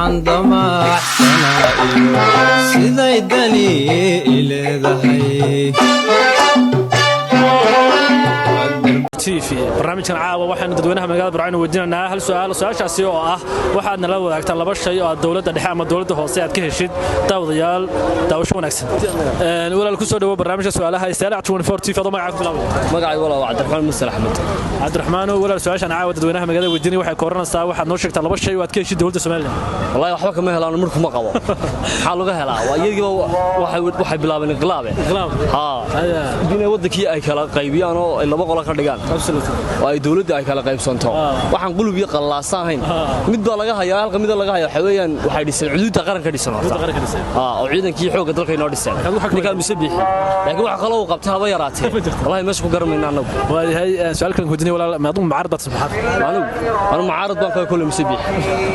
waxaan damacsanaayo siday dani ileedahay barnaamijkan caawa waxaanu dadweynaha magaalada Burco weydiinaynaa hal su'aashaasi oo ah waxaad nala wadaagtaa laba shay oo dawladda dhexe ama dawladda hoose aad ka heshid daawadayaal daawasho wanaagsan walaal ku soo dhawo barnaamijka su'aalaha Saalix 24 TV fadlan magaca ku bilaabay magacaygu waa Cabdiraxmaan Muuse Axmed Cabdiraxmaan walaal su'aashan caawa dadweynaha magaalada weydiinay waxay kooranaysaa waxaad noo sheegtaa laba shay oo aad ka heshid dawladda Soomaaliland wallahi waxba kama helaan marku ma qabo waxa laga helaa waa iyagiiba waxay bilaabeen inqilaab dina wadankii ay kala qaybiyaan oo ay laba qolo ka dhigaan ay dawladda ay kala qaybsanto waxaan qulub iyo qallaasahayn mid baa laga hayaa halka mid laga hayaa waxa weeyaan waxay dhiseen xuduudda qaranka dhisan oo ciidankii xoogga dalka inoo dhiseen ninka Musabbix laakiin waxa kale oo qabtay haba yaraatay wallahi meesha ku garamayna anagu waayahay su'aalkan weydiinay walaal maadum mucaarad baad saxaad anu mucaarad baan ka kulay Musabbix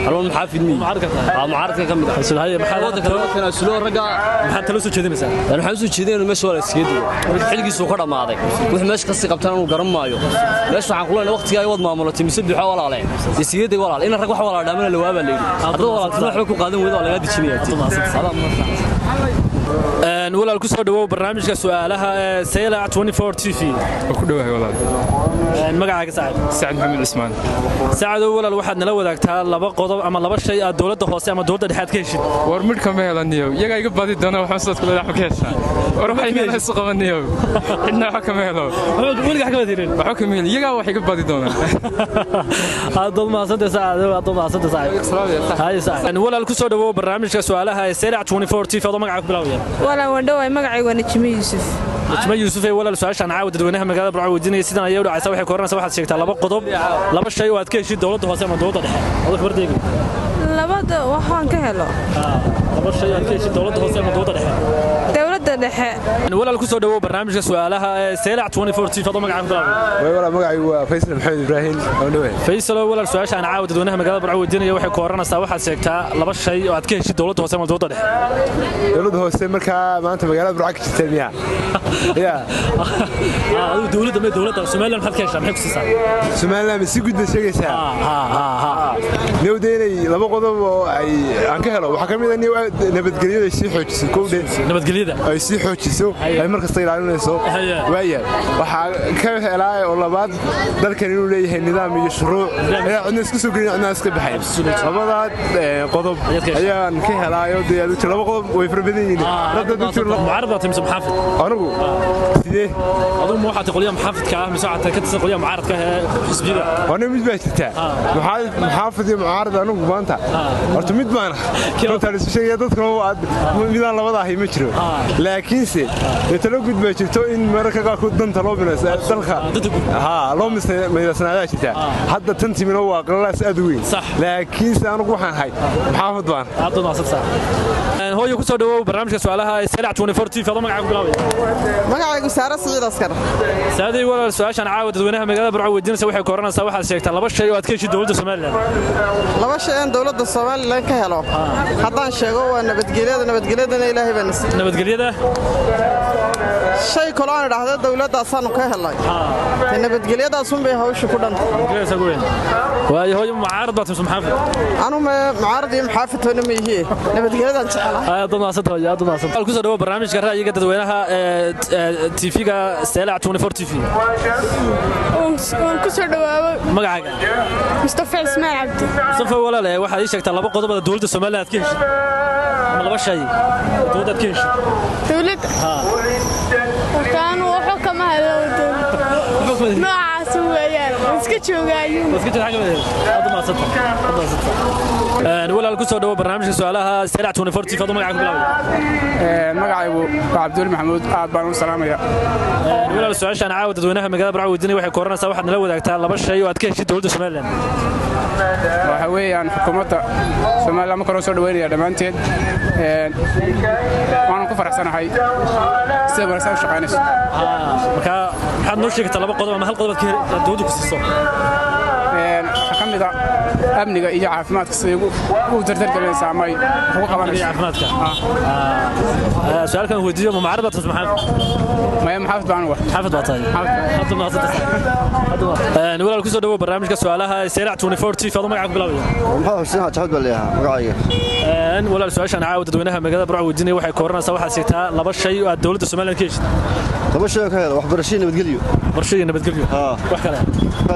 anu muxaafid mi mucaaradka kamid ah sidoo maxaa wadanka kana sulo raga maxaa talo soo jeedinaysaa aan waxaan soo jeedinay meesha wala iska diido xilgiisu ka dhamaaday wix meesha ka sii qabtaan uu garan maayo meesha waxaan kulay waqtiga ay wad maamulatay Musabbix walaale isiyeeday walaal in rag wax walaal dhaamana la waaba leeyahay hadda walaal waxba ku qaadan weydo laga dijinayay walaal ku soo dhawow barnaamijka su'aalaha Saalix 24 TV ku dhawahay walaal magacaaga Saacid Maxamed Ismaan Saacid walaal waxaad nala wadaagtaa laba qodob ama laba shay aad dawladda hoose ama dawladda dhexe ka heshid war mid kama helaniyo iyaga iga badi doona waxaan soo kala wax ka heshaa war waxay meel is qabaniyo inna wax kama helo waliga xagga dirin wax kama helo iyaga wax iga badi doona aad ma santa Saacid hay Saacid walaal ku soo dhawow barnaamijka su'aalaha Saalix 24 TV fadlan magaca ku bilaabay walaal wandhow magacaygu waa Najmi Yuusuf Najmi Yuusuf ee walaal su'aashan caawa dadweynaha magaalada Burco weydiinay sidaan ayay u dhacaysaa waxay kooranaysaa waxaad sheegtaa laba qodob laba shay oo aad ka heshid dawladda hoose ama dawladda dhexe wada fardeega labada waxaan ka helo laba shay aad ka heshid dawladda hoose ama dawladda dhexe dhexe walaal ku soo dhawow barnaamijka su'aalaha Saalix 24 TV fadlan magaca ku bilaabay walaal magacaygu waa Faysal Maxamed Ibrahim oo dhawaay Faysal walaal su'aashan caawa dadweynaha magaalada Burco weydiinay waxay kooranaysaa waxaad sheegtaa laba shay oo aad ka heshid dawladda hoose ama dawladda dhexe dawladda hoose marka maanta magaalada Burco ka jirtay miya dawladda Soomaaliland maxaad ka heshaa maxay ku siisaa Soomaaliland si gudba sheegaysaa newdeynay laba qodob oo ay aan ka helo waxa kamid ah nabadgelyada si xoojiso kowdhe nabadgelyada ay si xoojiso ay markasta ilaalinayso waaya waxa ka helaa oo labaad dalkan inuu leeyahay nidaam iyo shuruuc cidna isku soo gelin cidna iska baxay labada qodob ayaan ka helaayo laba qodob way farbadan yihiin mucaarad timsa maxaafid anigu sidee adigu ma waxaad qoliya maxaafidka ah mise waxaad ka tirsan qoliya mucaaradka ee xisbiga wana mid baa jirta maxaafid iyo mucaarad anigu maanta horta mid baan runtaan isu sheegaya dadka midaan labada ahay ma jiro laakiinse talo gud baa jirto in mararka qaarkood danta loo binaysa dalka loo midaysnaadaa jirta hadda tan timina waa qalaas aad u weyn laakiinse anigu waxaan ahay maxaafid baan hooyo ku soo dhawow barnaamijka su'aalaha Saalix 24 TV fadlan magaca ku bilaabay magacaygu Saara Saciid Askar saadii walaal su'aashan caawa dadweynaha magaalada Burco weydiinaysa waxay kooranaysaa waxaad sheegtaa laba shay oo aad ka heshid dawladda Soomaaliland laba shay aan dawladda Soomaaliland ka helo haddaan sheego waa nabadgelyada Ilaahay baa nasiib nabadgelyada shay kale aan idhaahdo dawladdaasaan ka helay nabadgelyadaas un bay hawsha ku dhantay waayo hooyo mucaarad baad timsa maxaafid anu mucaarad iyo maxaafid toona ma yihiin nabadgelyadaan jecelahay aad u maasantahay ku soo dhawow barnaamijka ra'yiga dadweynaha TV-ga Saalix 24 TV waan ku soo dhawaabo magacaaga Mustafa Ismail Abdi Mustafa walaal waxaad ii sheegtaa laba qodob oo dawladda Soomaaliland aad ka heshid ama laba shay dawladda aad ka heshid dawladda waxaan wuxuu kama helo noocaas weeyaan iska joogayeen aad u maasantahay walaal ku soo dhawow barnaamijka su'aalaha Saalix 24 TV fadlan magaca ku bilaabay magacaygu waa Cabdul Maxamuud aad baan u salaamaya walaal su'aashan caawa dadweynaha magaalada Burco weydiinay waxay kooranaysaa waxaad nala wadaagtaa laba shay oo aad ka heshid dawladda Soomaaliland waxa weeyaan xukuumadda Soomaaliland ma karo soo dhaweynaya dhamaanteed waan ku faraxsanahay sida wanaagsan u shaqaynayso marka maxaad noo sheegtaa laba qodob ama hal qodob aad dawladda ku siiso kamid ah amniga iyo caafimaadka siday ugu dardargelinaysaa ama ay ugu qabanaysaa caafimaadka su'aalkan weydiiyo ma mucaarad baad maxaafid maya maxaafid baan uga maxaafid baad tahay hadda ma hadda walaal ku soo dhawo barnaamijka su'aalaha Seyrac 24 TV fadlan magaca ku bilaabaya maxaa xuseen xajad baleeyaha magacayga walaal su'aashan caawa dadweynaha magaalada Burco weydiinay waxay kooranaysaa waxa sigtaa laba shay oo dawladda Soomaaliland ka heshay laba shay ka helo waxbarashada nabadgelyo barashada nabadgelyo wax kale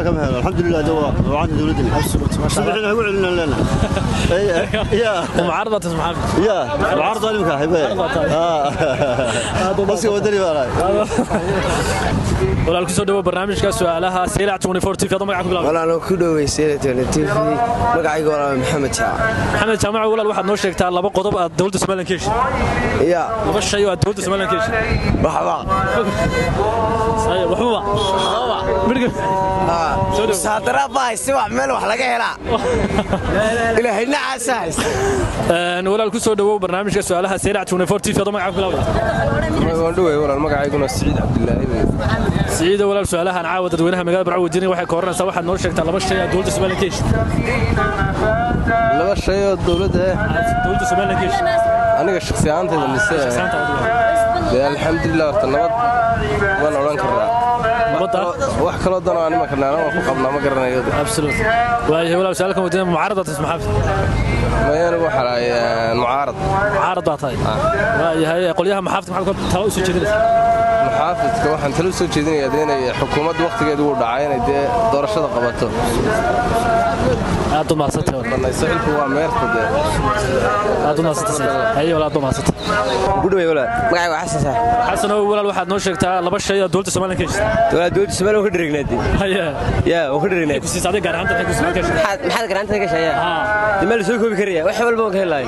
kama helo alxamdulillaah dawladda dawladda absolute ma sha Allah ugu celina lana يا معارضة اسمها يا معارضة لمك حبايب بس ودري وراي ولا كسو دو برنامجka su'aalaha Seyrac 24 TV fadlan magaca ku bilaab walaal ku dhaway Seyrac 24 TV magacayga waa Maxamed Jaamac walaal waxaad noo sheegtaa laba qodob aad dawladda Soomaaliland ka heshay ya laba shay oo aad dawladda Soomaaliland ka heshay waxba saadara baay si wax meel wax laga helaa ilaahay nacaasaas walaal ku soo dhawow barnaamijka su'aalaha Seyrac 24 TV fadlan magaca ku bilaab waan dhaway walaal magacayguna Saciid Cabdullaahi سعيد ولا سؤالها عن عاود dadweynaha magaalada Burco weydiinay waxay kooranaysaa waxaad noo sheegtaa laba shay oo dawladda Soomaaliland ka heshay laba shay oo dawladda Soomaaliland ka heshay aniga shakhsi ahaantayda mise alxamdulillaah horta nabad waan oran karaa nabadda wax kale oo dano aan ma karnaa waan ku qabnaa ma garanayo absolute waayahay walaal su'aalkan weydiinay mucaarada tasma xafid ma yaanu waxa mucaarad baa tahay waayahay qolyaha maxaafidka maxaa ku talo u soo jeedinaysaa maxaafidka waxaan talo soo jeedinayaa inay xukuumadda waqtigeedu uu dhacay inay doorashada qabato aad u maasatay sicilku waa meertade aad u maasatay ayo walaal aad u maasatay gudway walaal magacayga xasan oo walaal waxaad noo sheegtaa laba shay oo dawladda Soomaaliland ka heshay dawladda Soomaaliland ka dhignaadii ya oo ka dhignaadii ku siisay garaanta ka soo gashay maxaad garaanta ka gashay dimal soo koobi kariya wax walba oo ka helay